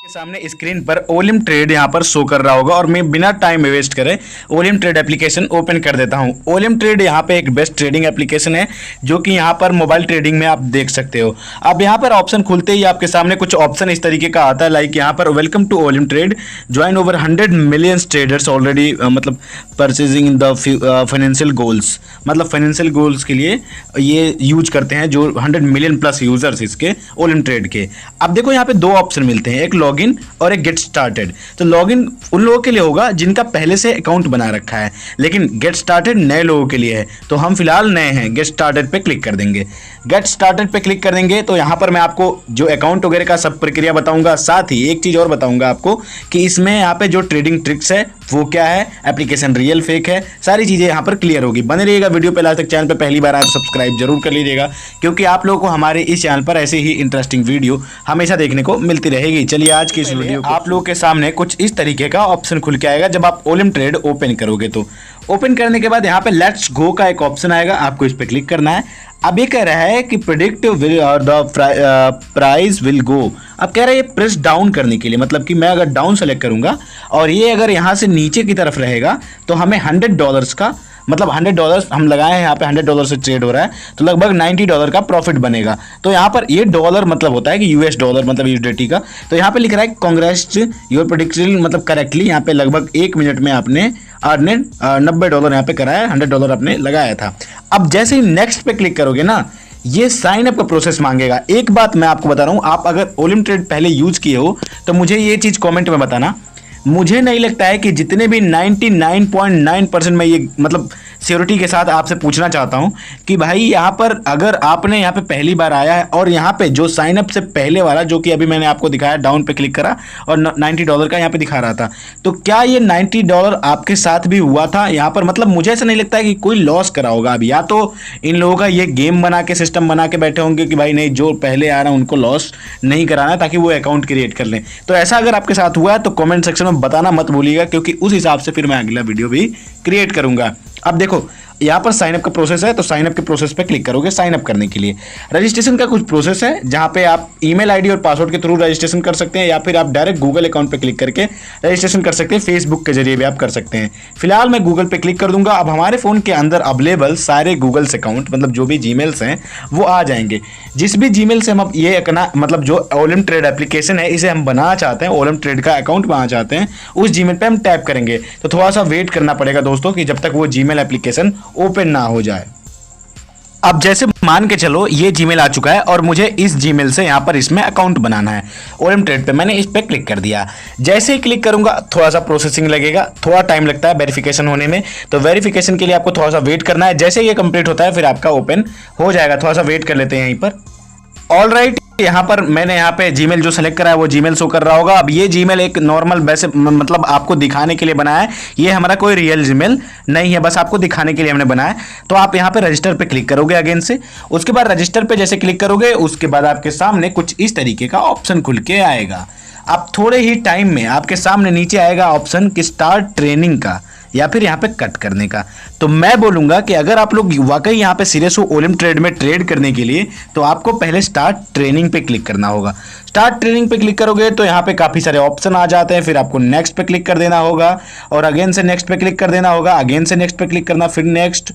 के सामने स्क्रीन पर ओलिम ट्रेड यहाँ पर शो कर रहा होगा और मैं बिना टाइम वेस्ट करे ओलिम ट्रेड एप्लीकेशन ओपन कर देता हूँ। ओलिम ट्रेड यहाँ पे एक बेस्ट ट्रेडिंग एप्लीकेशन है जो कि यहाँ पर मोबाइल ट्रेडिंग में आप देख सकते हो। अब यहाँ पर ऑप्शन खुलते ही आपके सामने कुछ ऑप्शन इस तरीके का आता है, लाइक यहाँ पर welcome to Olymp Trade, join over 100 million traders already मतलब purchasing in the financial goals, मतलब फाइनेंशियल गोल्स के लिए ये यूज करते हैं जो 100 मिलियन प्लस यूजर्स इसके ओलिम ट्रेड के। अब देखो यहाँ पे दो ऑप्शन मिलते हैं, एक लॉगिन और एक गेट स्टार्टेड। तो लॉगिन उन लोगों के लिए होगा जिनका पहले से अकाउंट बना रखा है, लेकिन गेट स्टार्टेड नए लोगों के लिए है। तो हम फिलहाल नए हैं, गेट स्टार्टेड पे क्लिक कर देंगे। गेट स्टार्टेड पे क्लिक कर देंगे तो यहाँ पर मैं आपको जो अकाउंट वगैरह का सब प्रक्रिया बताऊंगा, साथ ही एक चीज और बताऊंगा आपको कि इसमें यहाँ पे जो ट्रेडिंग ट्रिक्स है वो क्या है, एप्लीकेशन रियल फेक है, सारी चीजें यहाँ पर क्लियर होगी। बने रहिएगा वीडियो पे, लास्ट तक चैनल पे पहली बार आए तो सब्सक्राइब जरूर कर लीजिएगा, क्योंकि आप लोगों को हमारे इस चैनल पर ऐसे ही इंटरेस्टिंग वीडियो हमेशा देखने को मिलती रहेगी। चलिए आज की इस वीडियो आप लोगों के सामने कुछ इस तरीके का ऑप्शन खुल के आएगा जब आप ओलिम ट्रेड ओपन करोगे। तो ओपन करने के बाद यहाँ पे लेट्स गो का एक ऑप्शन आएगा, आपको इस पर क्लिक करना है। अब ये कह रहा है कि predict the price will go. अब कह रहा है ये प्रेस डाउन करने के लिए, मतलब कि मैं अगर डाउन सेलेक्ट करूंगा और ये अगर यहाँ से नीचे की तरफ रहेगा तो हमें $100 का, मतलब $100 हम लगाए हैं यहाँ पे, $100 से ट्रेड हो रहा है तो लगभग $90 का प्रॉफिट बनेगा। तो यहाँ पर ये डॉलर मतलब होता है कि यूएस डॉलर मतलब यूएसडीटी का। तो यहाँ पे लिख रहा है कांग्रेस योर प्रेडिक्शन, मतलब करेक्टली यहाँ पे लगभग 1 मिनट में आपने $90 यहाँ पे करा है, $100 आपने लगाया था। अब जैसे ही नेक्स्ट पे क्लिक करोगे ना, ये साइन अप का प्रोसेस मांगेगा। एक बात मैं आपको बता रहा हूँ, आप अगर ओलिम ट्रेड पहले यूज किए हो तो मुझे ये चीज कमेंट में बताना। मुझे नहीं लगता है कि जितने भी 99.9% मैं ये मतलब सियोरिटी के साथ आपसे पूछना चाहता हूं कि भाई यहाँ पर अगर आपने यहाँ पे पहली बार आया है और यहाँ पे जो साइन अप से पहले वाला जो कि अभी मैंने आपको दिखाया, डाउन पे क्लिक करा और $90 का यहाँ पे दिखा रहा था, तो क्या ये $90 आपके साथ भी हुआ था यहाँ पर? मतलब मुझे ऐसा नहीं लगता है कि कोई लॉस करा होगा। अब या तो इन लोगों का ये गेम बना के सिस्टम बना के बैठे होंगे कि भाई नहीं, जो पहले आ रहा है उनको लॉस नहीं कराना ताकि वो अकाउंट क्रिएट कर लें। तो ऐसा अगर आपके साथ हुआ है तो कॉमेंट सेक्शन में बताना मत भूलिएगा, क्योंकि उस हिसाब से फिर मैं अगला वीडियो भी क्रिएट करूंगा। अब देखो यहाँ पर साइन अप का प्रोसेस है, तो साइन अप के प्रोसेस पे क्लिक करोगे। साइन अप करने के लिए रजिस्ट्रेशन का कुछ प्रोसेस है जहाँ पे आप ईमेल आईडी और पासवर्ड के थ्रू रजिस्ट्रेशन कर सकते हैं, या फिर आप डायरेक्ट गूगल अकाउंट पे क्लिक करके रजिस्ट्रेशन कर सकते हैं। फेसबुक के जरिए भी आप कर सकते हैं। फिलहाल मैं गूगल पे क्लिक कर दूंगा। अब हमारे फोन के अंदर अवेलेबल सारे गूगल्स अकाउंट, मतलब जो भी जीमेल्स हैं वो आ जाएंगे। जिस भी जीमेल से हम अब ये मतलब जो ओलिम ट्रेड एप्लीकेशन है इसे हम बनाना चाहते हैं, ओलिम ट्रेड का अकाउंट बनाना चाहते हैं, उस जीमेल पे हम टैप करेंगे। तो थोड़ा सा वेट करना पड़ेगा दोस्तों कि जब तक वो जीमेल एप्लीकेशन ओपन ना हो जाए। अब जैसे मान के चलो ये जीमेल आ चुका है और मुझे इस जीमेल से यहाँ पर इसमें अकाउंट बनाना है ओलिम ट्रेड पे। मैंने इस पे क्लिक कर दिया। जैसे ही क्लिक करूंगा थोड़ा सा प्रोसेसिंग लगेगा, थोड़ा टाइम लगता है वेरिफिकेशन होने में। तो वेरिफिकेशन के लिए आपको थोड़ा सा वेट करना है। जैसे ये कंप्लीट होता है फिर आपका ओपन हो जाएगा। थोड़ा सा वेट कर लेते हैं यहीं पर। ऑल राइट, यहाँ पर मैंने यहाँ पे जीमेल जो सेलेक्ट करा है वो जीमेल शो कर रहा होगा। अब ये जीमेल एक नॉर्मल वैसे मतलब आपको दिखाने के लिए बनाया है, ये हमारा कोई रियल जीमेल नहीं है, बस आपको दिखाने के लिए हमने बनाया है। तो आप यहाँ पे रजिस्टर पे क्लिक करोगे अगेन से। उसके बाद रजिस्टर पे जैसे क्लिक करोगे उसके बाद आपके सामने कुछ इस तरीके का ऑप्शन खुल के आएगा। अब थोड़े ही टाइम में आपके सामने नीचे आएगा ऑप्शन कि स्टार्ट ट्रेनिंग का या फिर यहाँ पे कट करने का। तो मैं बोलूंगा कि अगर आप लोग वाकई यहाँ पे सीरियस हो ओलिम ट्रेड में ट्रेड करने के लिए, तो आपको पहले स्टार्ट ट्रेनिंग पे क्लिक करना होगा। स्टार्ट ट्रेनिंग पे क्लिक करोगे तो यहाँ पे काफी सारे ऑप्शन आ जाते हैं। फिर आपको नेक्स्ट पे क्लिक कर देना होगा और अगेन से नेक्स्ट पे क्लिक कर देना होगा, अगेन से नेक्स्ट पे क्लिक करना, फिर नेक्स्ट।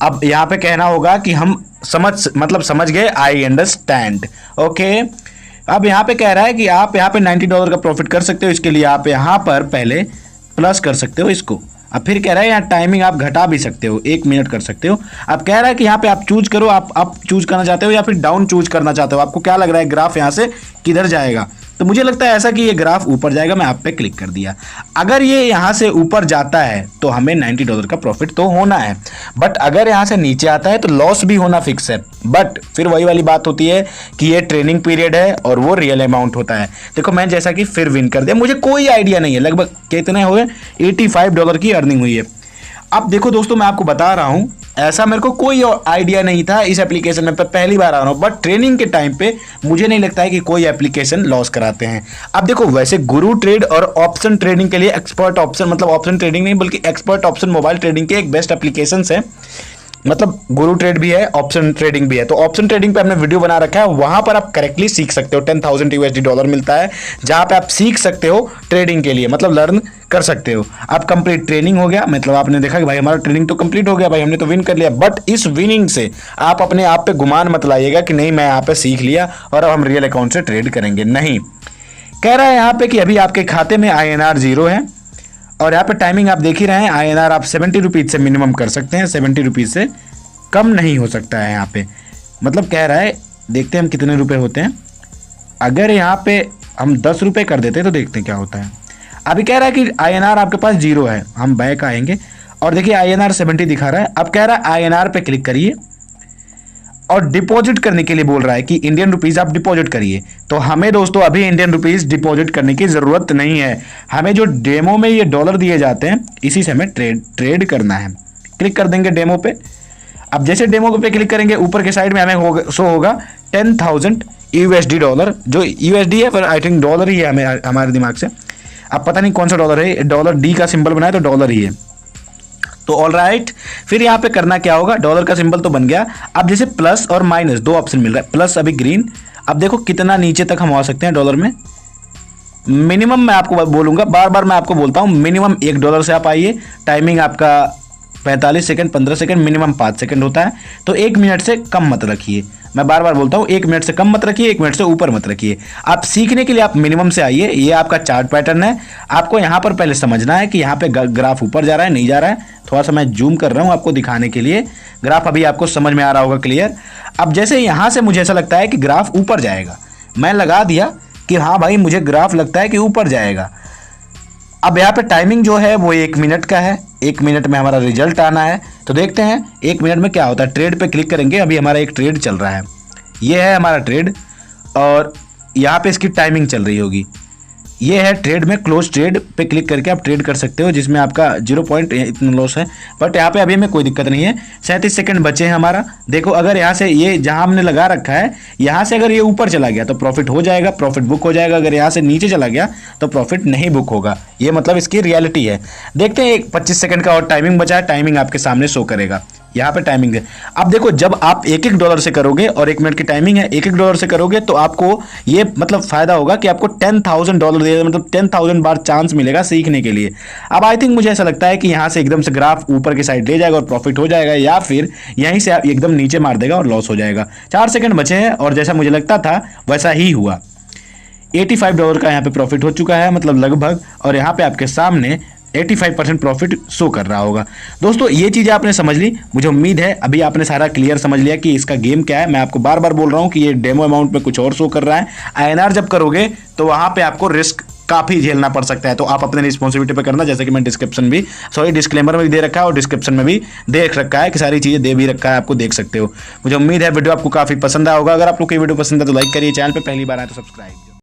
अब यहाँ पे कहना होगा कि हम समझ गए, आई अंडरस्टैंड, ओके। अब यहाँ पे कह रहा है कि आप यहाँ पे $90 का प्रॉफिट कर सकते हो। इसके लिए आप यहाँ पर पहले प्लस कर सकते हो इसको। अब फिर कह रहा है यहाँ टाइमिंग आप घटा भी सकते हो, 1 मिनट कर सकते हो। अब कह रहा है कि यहाँ पे आप चूज करो, आप चूज करना चाहते हो या फिर डाउन चूज करना चाहते हो। आपको क्या लग रहा है ग्राफ यहाँ से किधर जाएगा? तो मुझे लगता है ऐसा कि ये ग्राफ ऊपर जाएगा। मैं आप पे क्लिक कर दिया। अगर ये यहाँ से ऊपर जाता है तो हमें $90 का प्रॉफिट तो होना है, बट अगर यहाँ से नीचे आता है तो लॉस भी होना फिक्स है। बट फिर वही वाली बात होती है कि ये ट्रेनिंग पीरियड है और वो रियल अमाउंट होता है। देखो मैं जैसा कि फिर विन कर दिया, मुझे कोई आइडिया नहीं है लगभग कितने हुए, $85 की अर्निंग हुई है। अब देखो दोस्तों मैं आपको बता रहा हूं, ऐसा मेरे को कोई आइडिया नहीं था इस एप्लीकेशन में, पहली बार आ रहा हूं। बट ट्रेनिंग के टाइम पे मुझे नहीं लगता है कि कोई एप्लीकेशन लॉस कराते हैं। अब देखो वैसे गुरु ट्रेड और ऑप्शन ट्रेडिंग के लिए एक्सपर्ट ऑप्शन, मतलब ऑप्शन ट्रेडिंग नहीं बल्कि एक्सपर्ट ऑप्शन मोबाइल ट्रेडिंग के एक बेस्ट एप्लीकेशन है। मतलब गुरु ट्रेड भी है, ऑप्शन ट्रेडिंग भी है। तो ऑप्शन ट्रेडिंग पे हमने वीडियो बना रखा है, वहां पर आप करेक्टली सीख सकते हो। 10,000 USD डॉलर मिलता है जहां पे आप सीख सकते हो ट्रेडिंग के लिए, मतलब लर्न कर सकते हो। आप कंप्लीट ट्रेनिंग हो गया, मतलब आपने देखा कि भाई हमारा ट्रेनिंग तो कंप्लीट हो गया, भाई हमने तो विन कर लिया। बट इस विनिंग से आप अपने आप पे गुमान मत लाइएगा कि नहीं मैं यहाँ पे सीख लिया और अब हम रियल अकाउंट से ट्रेड करेंगे, नहीं। कह रहा है यहाँ पे कि अभी आपके खाते में INR 0 है और यहाँ पे टाइमिंग आप देख ही रहे हैं। INR आप 70 रुपीज़ से मिनिमम कर सकते हैं, 70 रुपीज़ से कम नहीं हो सकता है यहाँ पे। मतलब कह रहा है, देखते हैं हम कितने रुपए होते हैं। अगर यहाँ पे हम 10 रुपये कर देते तो देखते हैं क्या होता है। अभी कह रहा है कि INR आपके पास 0 है, हम बैक आएंगे और देखिए INR 70 दिखा रहा है। अब कह रहा है INR पे क्लिक करिए और डिपॉजिट करने के लिए बोल रहा है कि इंडियन रुपीज़ आप डिपॉजिट करिए। तो हमें दोस्तों अभी इंडियन रुपीज़ डिपॉजिट करने की ज़रूरत नहीं है, हमें जो डेमो में ये डॉलर दिए जाते हैं इसी से हमें ट्रेड करना है। क्लिक कर देंगे डेमो पे। अब जैसे डेमो पे क्लिक करेंगे ऊपर के साइड में हमें शो होगा 10,000 USD डॉलर, जो USD है पर आई थिंक डॉलर ही है हमें हमारे दिमाग से। अब पता नहीं कौन सा डॉलर है, डॉलर D का सिंबल बनाया तो डॉलर ही है। तो ऑल राइट, फिर यहाँ पे करना क्या होगा, डॉलर का सिंबल तो बन गया। अब जैसे प्लस और माइनस दो ऑप्शन मिल रहा है, प्लस अभी ग्रीन। अब देखो कितना नीचे तक हम आ सकते हैं डॉलर में। मिनिमम मैं आपको बोलूंगा, बार बार मैं आपको बोलता हूँ, मिनिमम $1 से आप आइए। टाइमिंग आपका 45 सेकंड, 15 सेकंड, मिनिमम 5 सेकंड होता है। तो 1 मिनट से कम मत रखिए, मैं बार बार बोलता हूँ 1 मिनट से कम मत रखिए, 1 मिनट से ऊपर मत रखिए। आप सीखने के लिए आप मिनिमम से आइए। ये आपका चार्ट पैटर्न है, आपको यहाँ पर पहले समझना है कि यहाँ पे ग्राफ ऊपर जा रहा है नहीं जा रहा है। थोड़ा सा मैं जूम कर रहा हूँ आपको दिखाने के लिए, ग्राफ अभी आपको समझ में आ रहा होगा क्लियर। अब जैसे यहाँ से मुझे ऐसा लगता है कि ग्राफ ऊपर जाएगा, मैं लगा दिया कि हाँ भाई मुझे ग्राफ लगता है कि ऊपर जाएगा। अब यहाँ पे टाइमिंग जो है वो 1 मिनट का है, 1 मिनट में हमारा रिजल्ट आना है। तो देखते हैं 1 मिनट में क्या होता है। ट्रेड पे क्लिक करेंगे, अभी हमारा एक ट्रेड चल रहा है, ये है हमारा ट्रेड और यहाँ पे इसकी टाइमिंग चल रही होगी। ये है ट्रेड में क्लोज ट्रेड पे क्लिक करके आप ट्रेड कर सकते हो, जिसमें आपका 0 पॉइंट इतना लॉस है। बट यहाँ पे अभी हमें कोई दिक्कत नहीं है, 37 सेकंड बचे हैं हमारा। देखो अगर यहाँ से ये जहाँ हमने लगा रखा है, यहाँ से अगर ये ऊपर चला गया तो प्रॉफिट हो जाएगा, प्रॉफिट बुक हो जाएगा। अगर यहाँ से नीचे चला गया तो प्रॉफिट नहीं बुक होगा। ये मतलब इसकी रियलिटी है। देखते हैं 25 सेकंड का और टाइमिंग बचा है, टाइमिंग आपके सामने शो करेगा, यहाँ पे टाइमिंग है। अब देखो जब आप $1 से करोगे और 1 मिनट की टाइमिंग है, $1 से करोगे तो आपको ये मतलब फायदा होगा कि आपको $10,000 दे, मतलब 10,000 बार चांस मिलेगा सीखने के लिए। अब आई थिंक मुझे ऐसा लगता है कि यहाँ से एकदम से ग्राफ ऊपर की साइड ले जाएगा और प्रॉफिट हो जाएगा, या फिर यहीं से एकदम नीचे मार देगा और लॉस हो जाएगा। 4 सेकंड बचे हैं और जैसा मुझे लगता था वैसा ही हुआ। $85 का यहाँ पे प्रॉफिट हो चुका है, मतलब लगभग, और यहाँ पे आपके सामने 85% प्रॉफिट शो कर रहा होगा। दोस्तों ये चीज़ें आपने समझ ली, मुझे उम्मीद है अभी आपने सारा क्लियर समझ लिया कि इसका गेम क्या है। मैं आपको बार बार बोल रहा हूँ कि ये डेमो अमाउंट में कुछ और शो कर रहा है। INR जब करोगे तो वहाँ पे आपको रिस्क काफ़ी झेलना पड़ सकता है, तो आप अपने रिस्पॉन्सिबिलिटी पे करना। जैसे कि मैं डिस्क्लेमर में भी दे रखा है और डिस्क्रिप्शन में भी देख रखा है कि सारी चीज़ें दे भी रखा है, आपको देख सकते हो। मुझे उम्मीद है वीडियो आपको काफ़ी पसंद आया होगा। अगर आप लोग की वीडियो पसंद है तो लाइक करिए, चैनल पर पहली बार आए तो सब्सक्राइब।